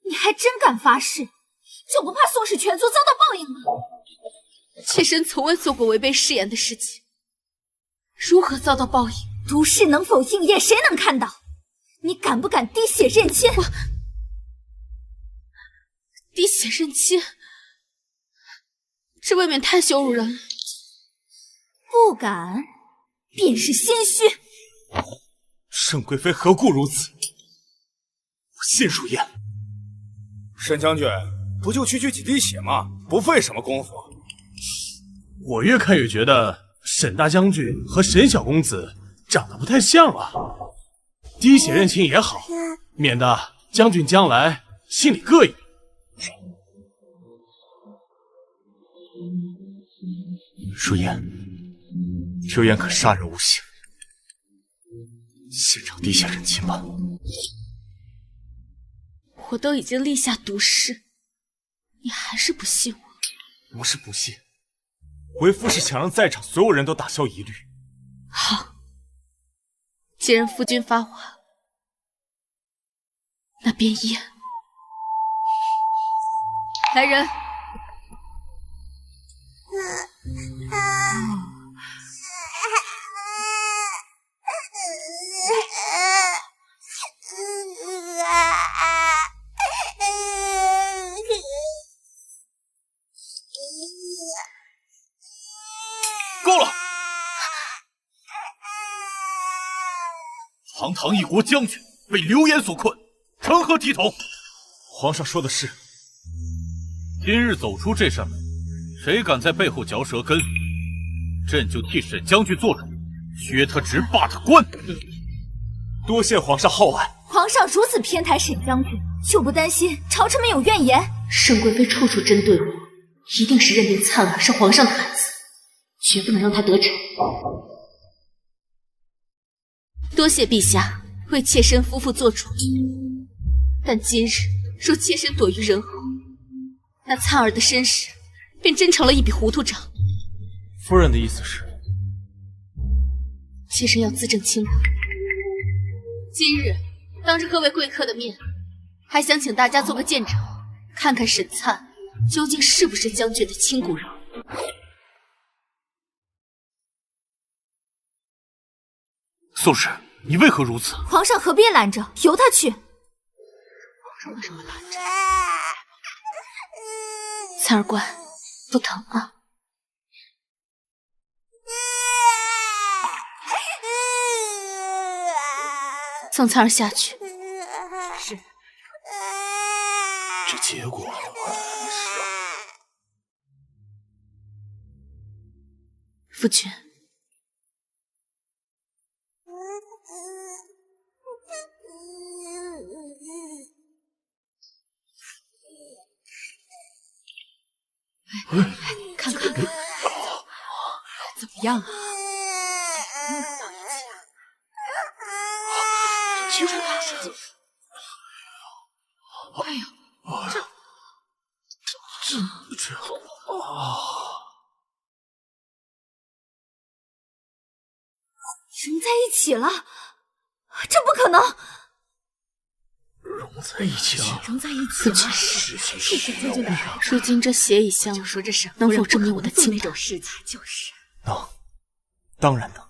你还真敢发誓，就不怕宋氏全族遭到报应吗？妾身从未做过违背誓言的事情，如何遭到报应？毒誓能否应验，谁能看到？你敢不敢滴血认亲？滴血认亲，这未免太羞辱人了。不敢，便是心虚。盛贵妃何故如此？我信淑燕。沈将军，不就区区几滴血吗？不费什么功夫。我越看越觉得沈大将军和沈小公子长得不太像啊。滴血认亲也好，免得将军将来心里膈应。淑燕，流言可杀人无形，现场滴血认亲吧。我都已经立下毒誓，你还是不信我？不是不信，为夫是想让在场所有人都打消疑虑。好，既然夫君发话，那便验。来人！够了！堂堂一国将军被流言所困，成何体统？皇上说的是，今日走出这扇门，谁敢在背后嚼舌根，朕就替沈将军做主，削他职，罢他官。多谢皇上厚爱。皇上如此偏袒沈将军，就不担心朝臣们有怨言？沈贵妃处处针对我，一定是认定灿儿是皇上的孩子，绝不能让他得逞。多谢陛下为妾身夫妇做主，但今日若妾身躲于人后，那灿儿的身世便真成了一笔糊涂账。夫人的意思是，妾身要自证清白。今日当着各位贵客的面，还想请大家做个见证，看看沈灿究竟是不是将军的亲骨肉。宋氏，你为何如此？皇上何必拦着，由他去。皇上为什么拦着？灿儿乖，不疼啊。送灿儿下去。是。这结果夫君，看看怎么样啊？去看看。哎呦，融在一起了，这不可能！融在一起了，融在一起了，事情是沈将军的孩子。如今这血已相就说这沈能否证明我的清白？那种事情就是。能，当然能。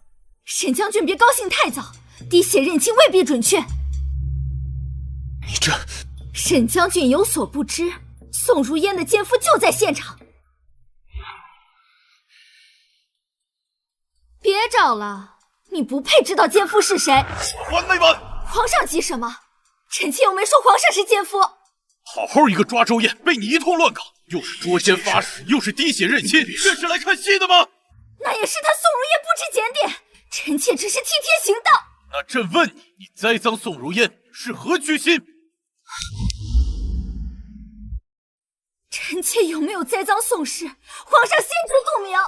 沈将军别高兴太早，滴血认亲未必准确。你这……沈将军有所不知，宋如烟的奸夫就在现场。别找了，你不配知道奸夫是谁。完没完？皇上急什么？臣妾又没说皇上是奸夫。好好一个抓周燕，被你一通乱搞，又是捉奸发誓，又是滴血认亲，这是来看戏的吗？那也是他宋如烟不知检点，臣妾只是替天行道。那朕问你，你栽赃宋如烟是何居心？臣妾有没有栽赃宋氏，皇上心知肚明。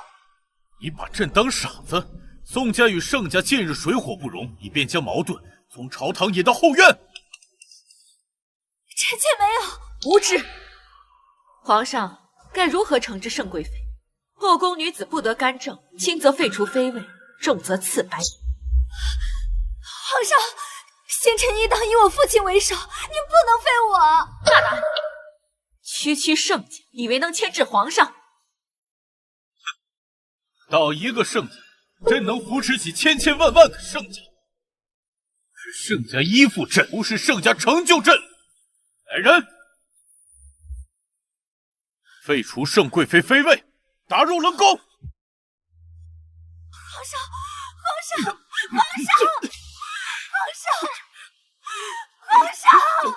你把朕当傻子？宋家与盛家近日水火不容，你便将矛盾从朝堂引到后院？臣妾没有。无知！皇上该如何惩治盛贵妃？后宫女子不得干政，轻则废除妃位，重则赐白。皇上，先臣一党以我父亲为首，您不能废我。大胆！区盛家，以为能牵制皇上？到一个盛家，朕能扶持起千千万万个盛家。是盛家依附朕，不是盛家成就朕。来人，废除盛贵妃妃位，打入冷宫。皇上，皇上，皇上，皇上，皇上！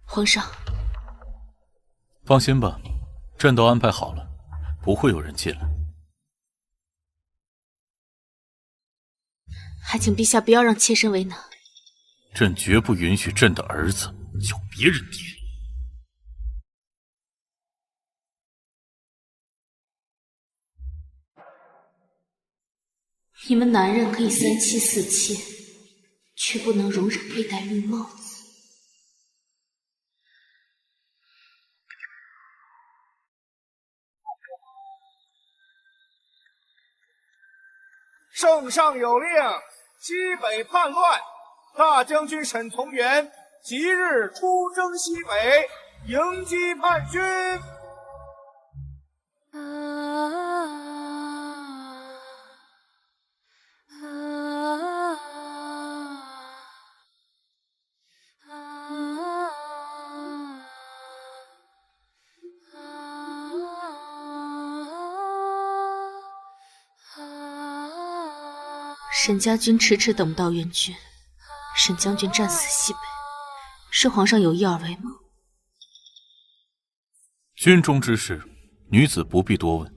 皇上，放心吧，朕都安排好了，不会有人进来。还请陛下不要让妾身为难。朕绝不允许朕的儿子叫别人爹。你们男人可以三妻四妾，却不能容忍佩戴绿帽子。圣上有令，西北叛乱，大将军沈从元即日出征西北，迎击叛军。沈家军迟迟等不到援军，沈将军战死西北，是皇上有意而为吗？军中之事，女子不必多问。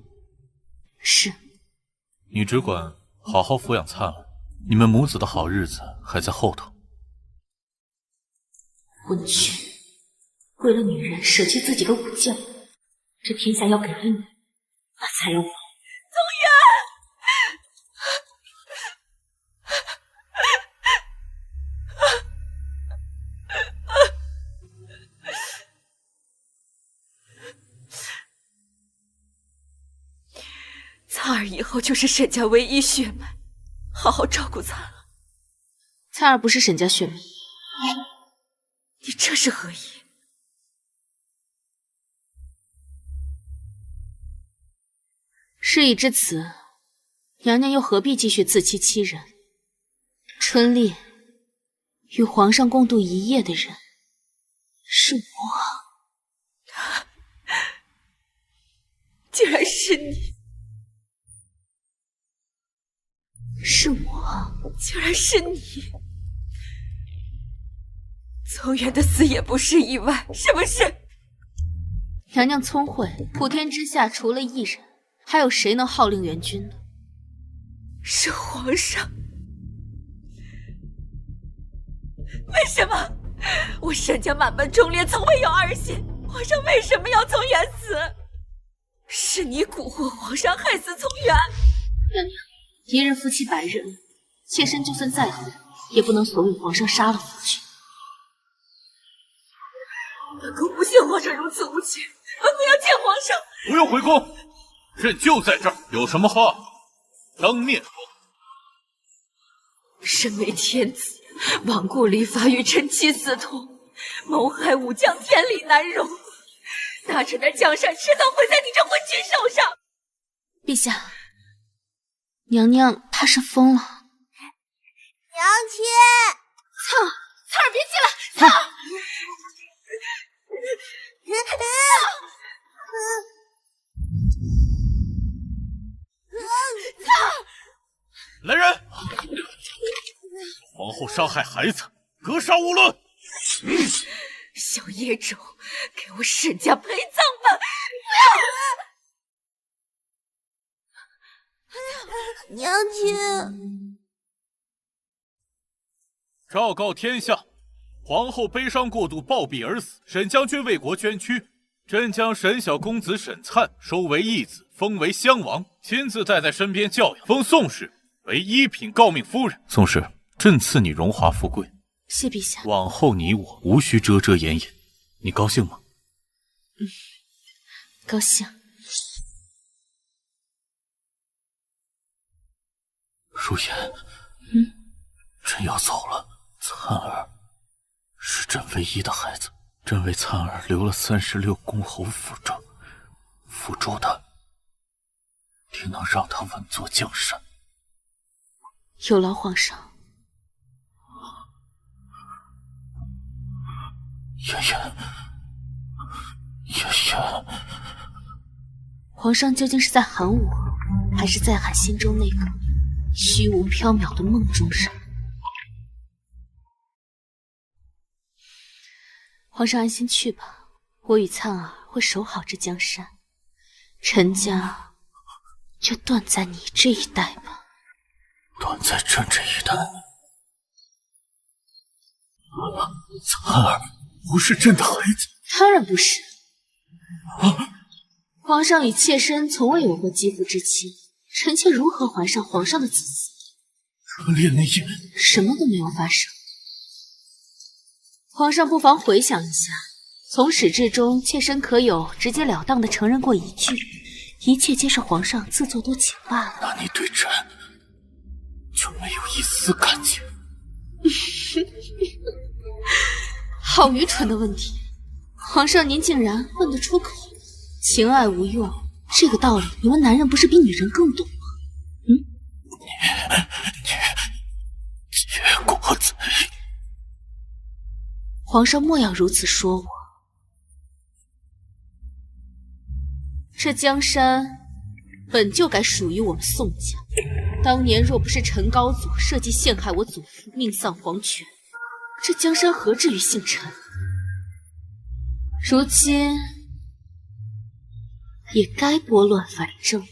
是。你只管好好抚养灿儿，你们母子的好日子还在后头。昏君，为了女人舍弃自己的武将，这天下要给了你，那才有我。灿儿以后就是沈家唯一血脉，好好照顾灿儿。灿儿不是沈家血脉，你这是何意？事已至此，娘娘又何必继续自欺欺人？春丽与皇上共度一夜的人是我。竟然是你！是我，竟然是你！宗元的死也不是意外，是不是？娘娘聪慧，普天之下除了一人，还有谁能号令援军呢？是皇上。为什么？我沈家满门忠烈，从未有二心，皇上为什么要从元死？是你蛊惑皇上，害死从元。娘娘，一日夫妻百日恩，妾身就算再狠，也不能怂恿皇上杀了夫君。本宫不信皇上如此无情，本宫要见皇上。不用回宫，朕就在这儿，有什么话当面说。身为天子，罔顾礼法与臣妻私通，谋害武将，天理难容。大臣的江山迟早毁在你这昏君手上。陛下，娘娘怕是疯了。娘亲，灿儿别进来，灿儿。来人！皇后伤害孩子，格杀勿论！小野种，给我沈家陪葬吧！娘亲，昭告天下，皇后悲伤过度暴毙而死，沈将军为国捐躯。朕将沈小公子沈灿收为义子，封为襄王，亲自带在身边教养，封宋氏为一品诰命夫人。宋氏，朕赐你荣华富贵。谢陛下。往后你我无需遮遮掩掩，你高兴吗？高兴。舒言，朕要走了。灿儿是朕唯一的孩子，朕为灿儿留了36公侯符咒，辅助他，定能让他稳坐江山。有劳皇上。妍妍，妍妍，皇上究竟是在喊我，还是在喊心中那个虚无缥缈的梦中人？皇上安心去吧，我与灿儿会守好这江山，陈家就断在你这一代吧。断在朕这一代？灿儿不是朕的孩子。当然不是。皇上与妾身从未有过肌肤之亲，臣妾如何怀上皇上的子嗣？可怜那夜，什么都没有发生。皇上不妨回想一下，从始至终，妾身可有直截了当的承认过一句，一切皆是皇上自作多情罢了。那你对朕就没有一丝感情？好愚蠢的问题，皇上您竟然问得出口。情爱无用，这个道理你们男人不是比女人更懂吗？你结果贼！皇上莫要如此说我。这江山本就该属于我们宋家，当年若不是陈高祖设计陷害我祖父，命丧黄泉，这江山何至于姓陈？如今也该拨乱反正了。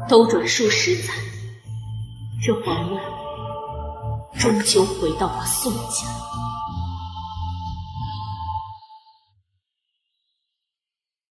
兜转数十载，这皇位终究回到我宋家。